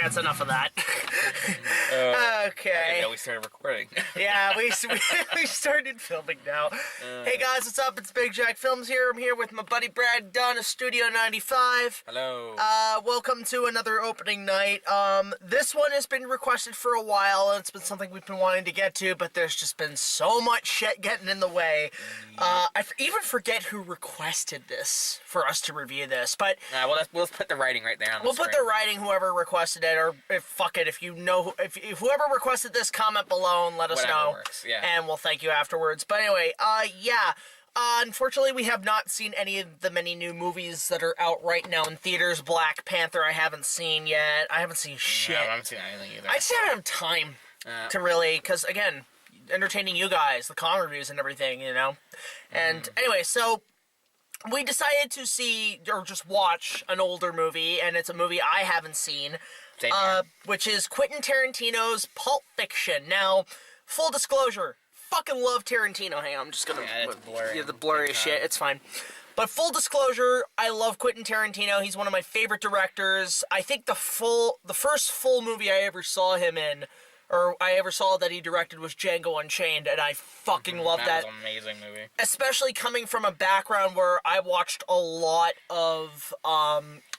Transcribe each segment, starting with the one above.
that's enough of that. Okay. I didn't know we started recording. Yeah, we started filming now. Hey guys, what's up? It's BigJackFilms here. I'm here with my buddy Brad Dunn of Studio 95. Hello. Welcome to another opening night. This one has been requested for a while, and it's been something we've been wanting to get to, but there's just been so much shit getting in the way. I even forget who requested this for us to review this, but We'll put the writing right there on the we'll put the writing, whoever requested it, or if you know, if whoever requested this, comment below and let us Whatever know, works, yeah. and we'll thank you afterwards. But anyway, yeah. Unfortunately, we have not seen any of the many new movies that are out right now in theaters. Black Panther, I haven't seen yet. I haven't seen shit. No, I haven't seen anything either. I just haven't had time to really, because again, entertaining you guys, the con reviews and everything, you know. And anyway, so we decided to see, or just watch, an older movie, and it's a movie I haven't seen, which is Quentin Tarantino's Pulp Fiction. Now, full disclosure, fucking love Tarantino. Hang on, I'm just gonna... Yeah, it's blurry. Yeah, the blurry shit, it's fine. But full disclosure, I love Quentin Tarantino. He's one of my favorite directors. I think the first full movie I ever saw him in, or I ever saw that he directed, was Django Unchained, and I fucking love that. That was an amazing movie. Especially coming from a background where I watched a lot of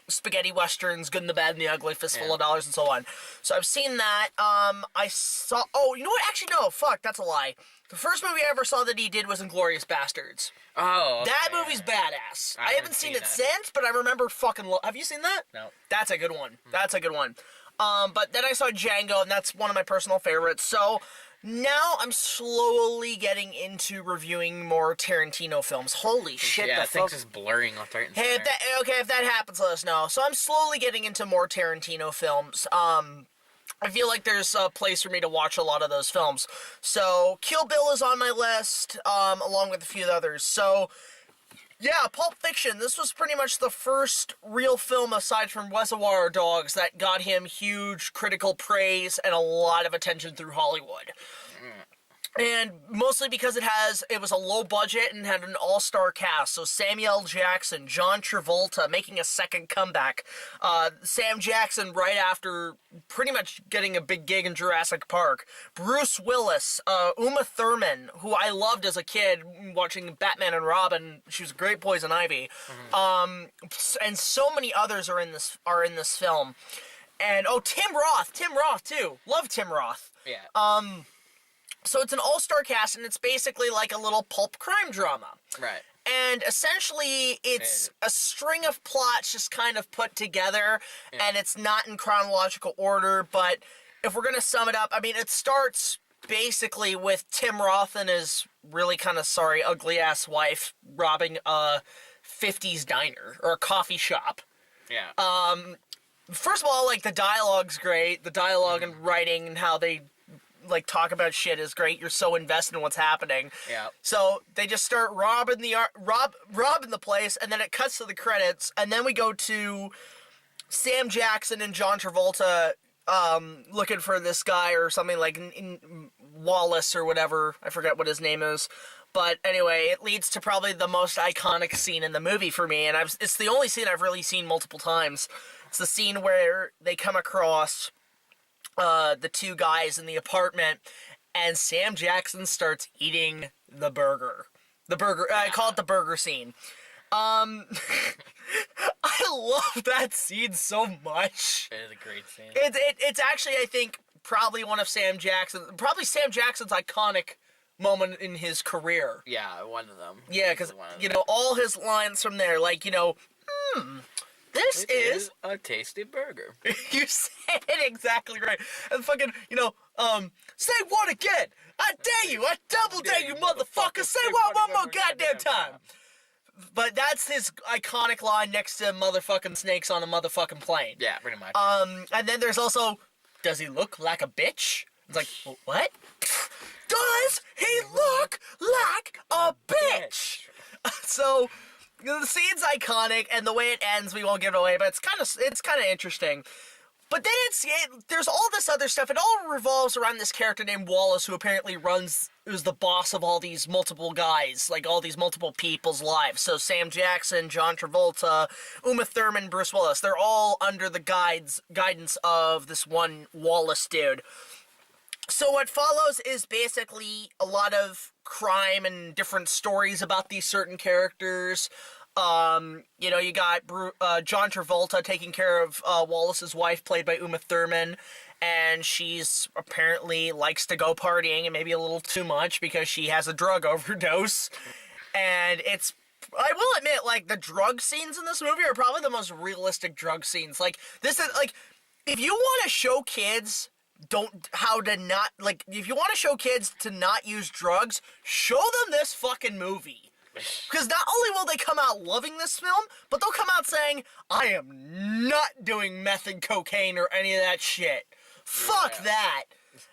spaghetti westerns, Good and the Bad and the Ugly, Fistful of Dollars, and so on. So I've seen that. I saw... Oh, you know what? Actually, no. Fuck, that's a lie. The first movie I ever saw that he did was Inglourious Bastards. Oh, okay. That movie's badass. I haven't seen it since, but I remember fucking... Have you seen that? No. That's a good one. That's a good one. But then I saw Django, and that's one of my personal favorites. So now I'm slowly getting into reviewing more Tarantino films. Holy shit! Yeah, things just blurring left, right, and Hey, center. if that happens, let us know. So I'm slowly getting into more Tarantino films. I feel like there's a place for me to watch a lot of those films. So Kill Bill is on my list, along with a few others. So yeah, Pulp Fiction. This was pretty much the first real film, aside from Reservoir Dogs, that got him huge critical praise and a lot of attention through Hollywood. And mostly because it was a low budget and had an all-star cast. So Samuel Jackson, John Travolta making a second comeback. Sam Jackson right after pretty much getting a big gig in Jurassic Park. Bruce Willis, Uma Thurman, who I loved as a kid watching Batman and Robin. She was a great Poison Ivy. And so many others are in this film. And Tim Roth too. Love Tim Roth. Yeah. So it's an all-star cast, and it's basically like a little pulp crime drama. Right. And essentially, it's a string of plots just kind of put together, and it's not in chronological order, but if we're going to sum it up, I mean, it starts basically with Tim Roth and his really kind of ugly-ass wife robbing a 50s diner, or a coffee shop. Yeah. First of all, like, the dialogue's great. The dialogue and writing and how they talk about shit is great. You're so invested in what's happening. Yeah. So they just start robbing the place, and then it cuts to the credits, and then we go to Sam Jackson and John Travolta looking for this guy or something like Wallace or whatever. I forget what his name is. But anyway, it leads to probably the most iconic scene in the movie for me, and it's the only scene I've really seen multiple times. It's the scene where they come across the two guys in the apartment, and Sam Jackson starts eating the burger. I call it the burger scene. I love that scene so much. It is a great scene. It's actually, I think, probably Sam Jackson's iconic moment in his career. Yeah, one of them. Yeah, because, all his lines from there, like, this is a tasty burger. You said it exactly right. And fucking, say what again? I dare you. I double dare you, motherfucker. Say what one more goddamn time. But that's his iconic line next to motherfucking snakes on a motherfucking plane. Yeah, pretty much. And then there's also, does he look like a bitch? It's like, what? Does he look like a bitch? So the scene's iconic, and the way it ends, we won't give it away, but it's kind of interesting. But then there's all this other stuff. It all revolves around this character named Wallace, who apparently is the boss of all these multiple guys, like all these multiple people's lives. So Sam Jackson, John Travolta, Uma Thurman, Bruce Willis, they're all under the guidance of this one Wallace dude. So what follows is basically a lot of crime and different stories about these certain characters. You got John Travolta taking care of Wallace's wife, played by Uma Thurman, and she's apparently likes to go partying, and maybe a little too much because she has a drug overdose. And I will admit, like, the drug scenes in this movie are probably the most realistic drug scenes. Like, this is, like, if you want to show kids if you want to show kids to not use drugs, show them this fucking movie. Because not only will they come out loving this film, but they'll come out saying, I am not doing meth and cocaine or any of that shit. Fuck that.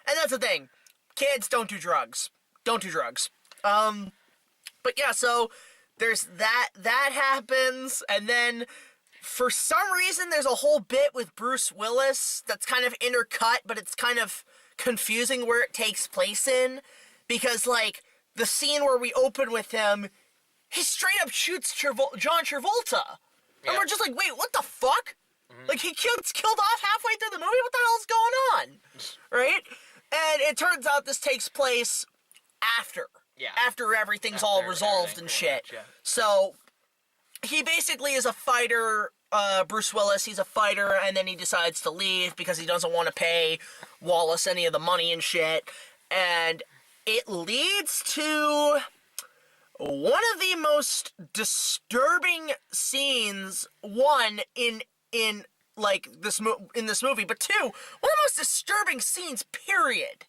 And that's the thing. Kids, don't do drugs. Don't do drugs. But yeah, so there's that happens, and then for some reason there's a whole bit with Bruce Willis that's kind of intercut, but it's kind of confusing where it takes place in, because, like, the scene where we open with him, he straight up shoots John Travolta. And we're just like, wait, what the fuck? Mm-hmm. Like, he killed off halfway through the movie? What the hell's going on? Right? And it turns out this takes place after. Yeah. After everything's all resolved and shit. Yeah. So, he basically is a fighter, Bruce Willis, he's a fighter, and then he decides to leave because he doesn't want to pay Wallace any of the money and shit. And it leads to one of the most disturbing scenes, one, in this movie, but two, one of the most disturbing scenes, period.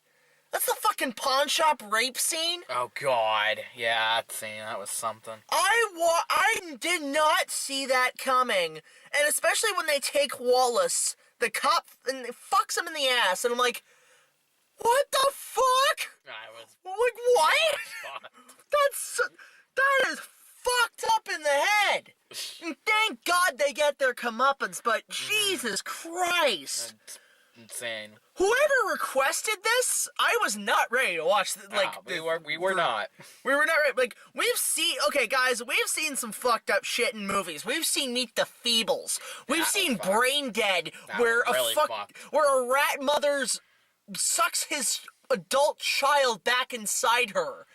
That's the fucking pawn shop rape scene. Oh, God. Yeah, that was something. I did not see that coming. And especially when they take Wallace, the cop, and it fucks him in the ass, and I'm like, what the fuck? Like, what? That is fucked up in the head. And thank God they get their comeuppance, but Jesus Christ. That's insane. Whoever requested this, I was not ready to watch. We were not. We were not ready. Like, we've seen some fucked up shit in movies. We've seen Meet the Feebles. We've seen Brain Dead, where a rat mother's sucks his adult child back inside her.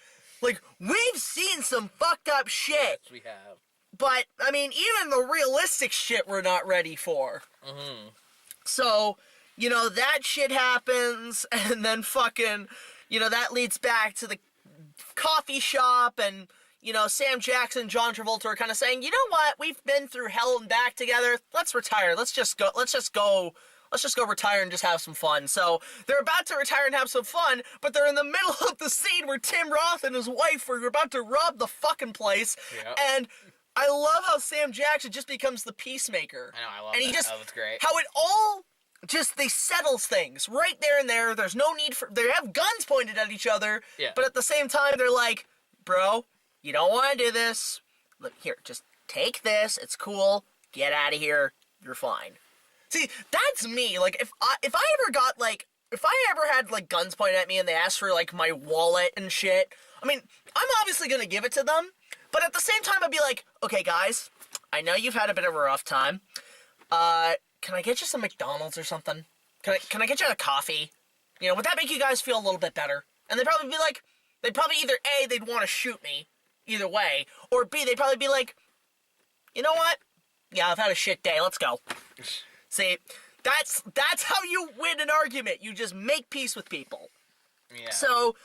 Like, we've seen some fucked up shit. Yes, we have. But, I mean, even the realistic shit we're not ready for. Mm-hmm. So, that shit happens, and then fucking, that leads back to the coffee shop, and, Sam Jackson, John Travolta are kind of saying, you know what, we've been through hell and back together, let's retire, let's just go retire and just have some fun. So, they're about to retire and have some fun, but they're in the middle of the scene where Tim Roth and his wife are about to rob the fucking place, and I love how Sam Jackson just becomes the peacemaker. I know, I love that. That was great. How it all they settles things right there and there. There's no need they have guns pointed at each other, but at the same time, they're like, bro, you don't want to do this. Look, here, just take this. It's cool. Get out of here. You're fine. See, that's me. Like, if I ever had, like, guns pointed at me and they asked for, like, my wallet and shit, I mean, I'm obviously gonna give it to them, but at the same time, I'd be like, okay, guys, I know you've had a bit of a rough time. Can I get you some McDonald's or something? Can I get you a coffee? Would that make you guys feel a little bit better? And they'd probably be like, either A, they'd want to shoot me, either way, or B, they'd probably be like, you know what? Yeah, I've had a shit day, let's go. See, that's how you win an argument. You just make peace with people. Yeah. So,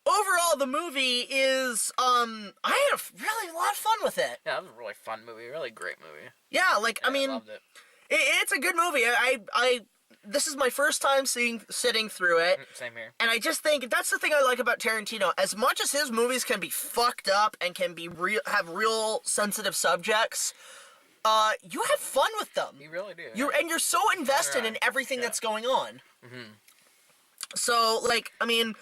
overall, the movie is, I had a lot of fun with it. Yeah, it was a really fun movie, really great movie. Yeah, like, I mean, loved it. It's a good movie. This is my first time sitting through it. Same here. And I just think that's the thing I like about Tarantino. As much as his movies can be fucked up and can be have real sensitive subjects, you have fun with them. You really do. You're so invested in everything that's going on. Mm-hmm. So, like, I mean,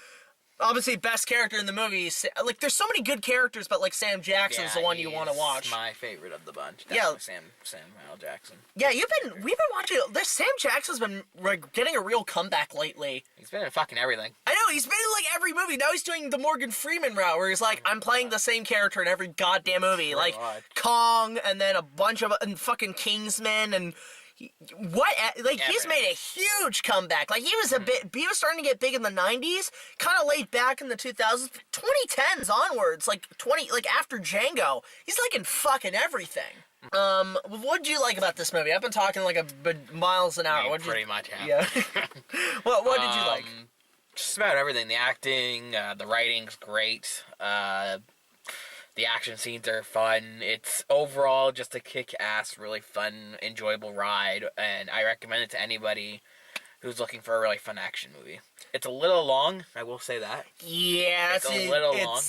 Obviously, best character in the movie. Like, there's so many good characters, but like Sam Jackson's the one you want to watch. My favorite of the bunch. Yeah, Samuel Jackson. Yeah, we've been watching. This Sam Jackson's been like, getting a real comeback lately. He's been in fucking everything. I know, he's been in like every movie. Now he's doing the Morgan Freeman route, where he's like, I'm playing the same character in every goddamn movie, like Kong, and then a bunch of and fucking Kingsman and. He's made a huge comeback. Like, he was he was starting to get big in the 90s, kind of laid back in the 2000s, 2010s onwards, like after Django. He's like in fucking everything. What did you like about this movie? I've been talking like miles an hour. Pretty much, yeah. Yeah. What did you like? Just about everything. The acting, the writing's great. The action scenes are fun. It's overall just a kick-ass, really fun, enjoyable ride, and I recommend it to anybody who's looking for a really fun action movie. It's a little long, I will say that. Yeah, it's a little long.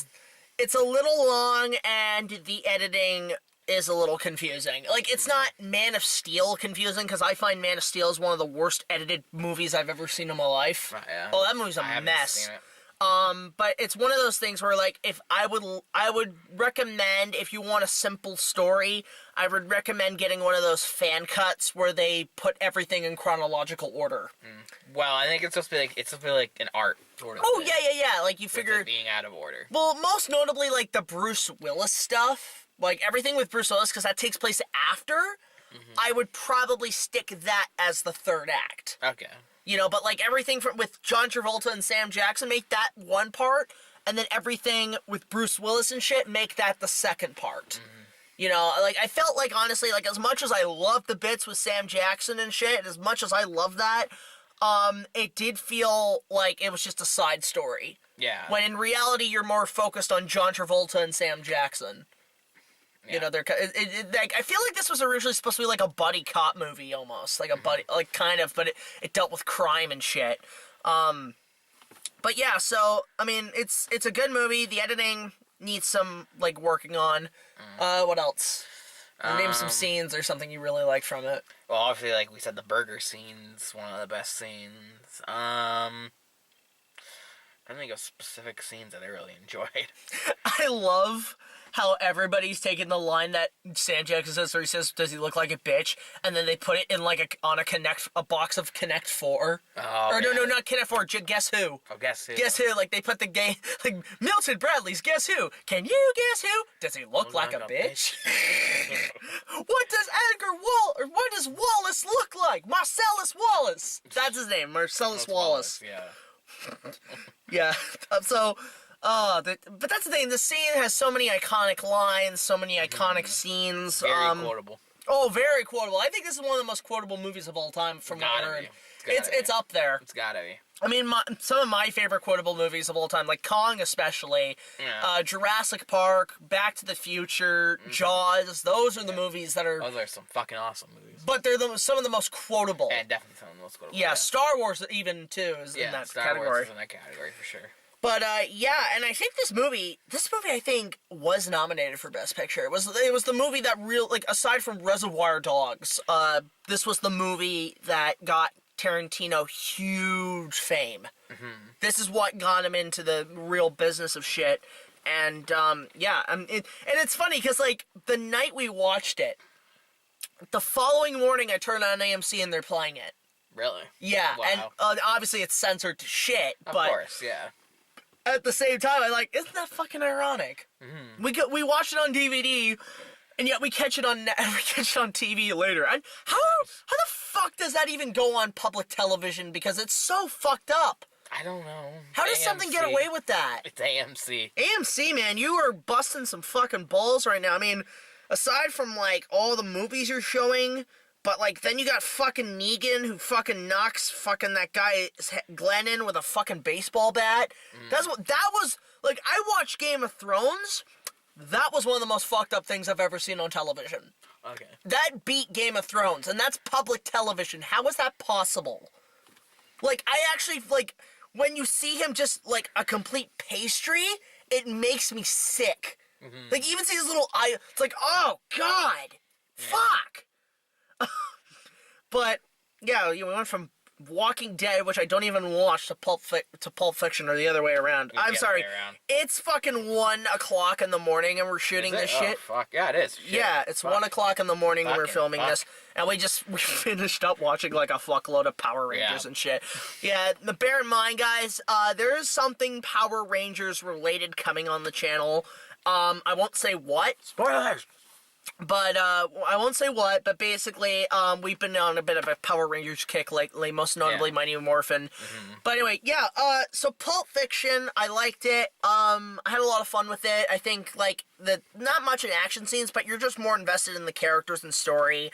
It's a little long, and the editing is a little confusing. Like, it's not Man of Steel confusing, because I find Man of Steel is one of the worst edited movies I've ever seen in my life. Yeah. Oh, that movie's a mess. Seen it. But it's one of those things where, like, if I would recommend, if you want a simple story, I would recommend getting one of those fan cuts where they put everything in chronological order. Well, I think it's supposed to be like an art sort of thing. Yeah. Like, you figure it being out of order. Well, most notably, like, the Bruce Willis stuff, like, everything with Bruce Willis, because that takes place after, I would probably stick that as the third act. Okay. You know, but like everything with John Travolta and Sam Jackson, make that one part, and then everything with Bruce Willis and shit, make that the second part. You know, like, I felt like, honestly, like, as much as I love the bits with Sam Jackson and shit, as much as I love that, it did feel like it was just a side story. Yeah. When in reality, you're more focused on John Travolta and Sam Jackson. Yeah. You know, like, I feel like this was originally supposed to be like a buddy cop movie, almost like a buddy, like, kind of, but it dealt with crime and shit. But yeah, so I mean, it's a good movie. The editing needs some like working on. What else? Name some scenes or something you really like from it. Well, obviously, like we said, the burger scene's one of the best scenes. I don't think of specific scenes that I really enjoyed. I love how everybody's taking the line that Sam Jackson says, where he says, "Does he look like a bitch?" And then they put it in like a box of Connect 4. Oh, or no, not Connect 4. Guess Who? Oh, Guess Who? Guess Who? Like, they put the game, like Milton Bradley's Guess Who? Can you guess who? Does he look like a bitch? What does Wallace look like? Marcellus Wallace. That's his name, Marsellus Wallace. Yeah. Yeah. But that's the thing. The scene has so many iconic lines, so many iconic scenes. Very quotable. Oh, very quotable. I think this is one of the most quotable movies of all time. From what I heard, it's up there. It's gotta be. I mean, some of my favorite quotable movies of all time, like Kong especially, Jurassic Park, Back to the Future, Jaws. Those are the movies that are. Those are some fucking awesome movies. But they're some of the most quotable. And definitely some of the most quotable. Yeah, Star Wars even too is in that Star category. Wars is in that category for sure. But and I think this movie I think was nominated for Best Picture. It was the movie that aside from Reservoir Dogs, this was the movie that got Tarantino huge fame. This is what got him into the real business of shit. And it's funny because like the night we watched it, the following morning I turned on AMC and they're playing it. Really? Yeah, wow. And obviously it's censored to shit. Of course, yeah. At the same time, isn't that fucking ironic? We watched it on DVD, and yet we catch it on TV later. And how the fuck does that even go on public television? Because it's so fucked up. I don't know. How does something get away with that? It's AMC. AMC, man, you are busting some fucking balls right now. I mean, aside from like all the movies you're showing. But, like, then you got fucking Negan, who fucking knocks fucking that guy Glennon with a fucking baseball bat. That was, like, I watched Game of Thrones. That was one of the most fucked up things I've ever seen on television. Okay. That beat Game of Thrones, and that's public television. How is that possible? Like, I actually, like, when you see him just, like, a complete pastry, it makes me sick. Like, even see his little eye, it's like, oh, God. Fuck. But, yeah, we went from Walking Dead, which I don't even watch, to Pulp Fiction, or the other way around. I'm sorry. It's fucking 1 o'clock in the morning and we're shooting this shit. Oh, fuck. Yeah, it is. Shit. Yeah, it's 1 o'clock in the morning and we're filming this. And we finished up watching like a fuckload of Power Rangers and shit. Yeah, bear in mind, guys, there is something Power Rangers related coming on the channel. I won't say what. Spoilers! But, I won't say what, but basically, we've been on a bit of a Power Rangers kick lately, most notably Mighty Morphin. But anyway, yeah, so Pulp Fiction, I liked it. I had a lot of fun with it. I think, like, not much in action scenes, but you're just more invested in the characters and story.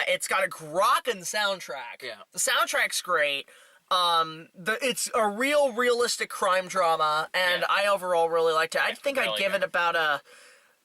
It's got a rockin' soundtrack. Yeah. The soundtrack's great. It's a realistic crime drama, and I overall really liked it. I think I'd give it about a...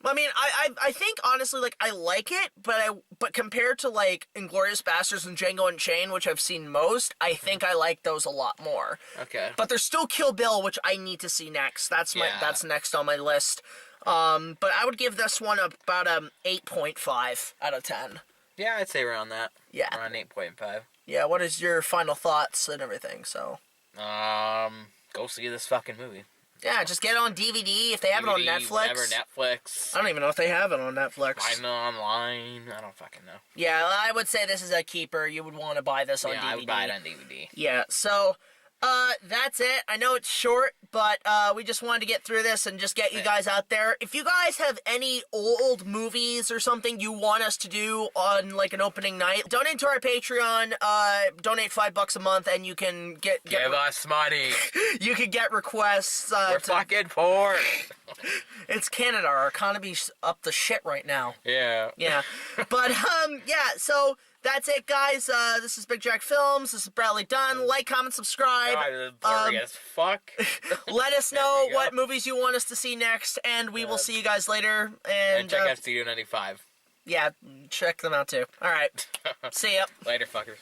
I mean, I think, honestly, like, I like it, but compared to, like, Inglourious Basterds and Django Unchained, which I've seen most, I think I like those a lot more. Okay. But there's still Kill Bill, which I need to see next. That's next on my list. But I would give this one about 8.5 out of 10. Yeah, I'd say around that. Yeah. Around 8.5. Yeah, what is your final thoughts and everything, so? Go see this fucking movie. Yeah, just get it on DVD if they have it on Netflix. Whatever, Netflix. I don't even know if they have it on Netflix. Buy it online. I don't fucking know. Yeah, I would say this is a keeper. You would want to buy this on DVD. Yeah, I would buy it on DVD. Yeah, so... that's it. I know it's short, but, we just wanted to get through this and just get you guys out there. If you guys have any old movies or something you want us to do on, like, an opening night, donate to our Patreon, donate $5 a month, and you can give us money. You can get requests, We're fucking poor. It's Canada. Our economy's up the shit right now. Yeah. Yeah. But, yeah, so... That's it, guys. This is BigJackFilms. This is Bradley Dunn. Like, comment, subscribe. God, as fuck. Let us know what movies you want us to see next, and we will see you guys later. And check out Studio 95. Yeah, check them out, too. All right. See ya. Later, fuckers.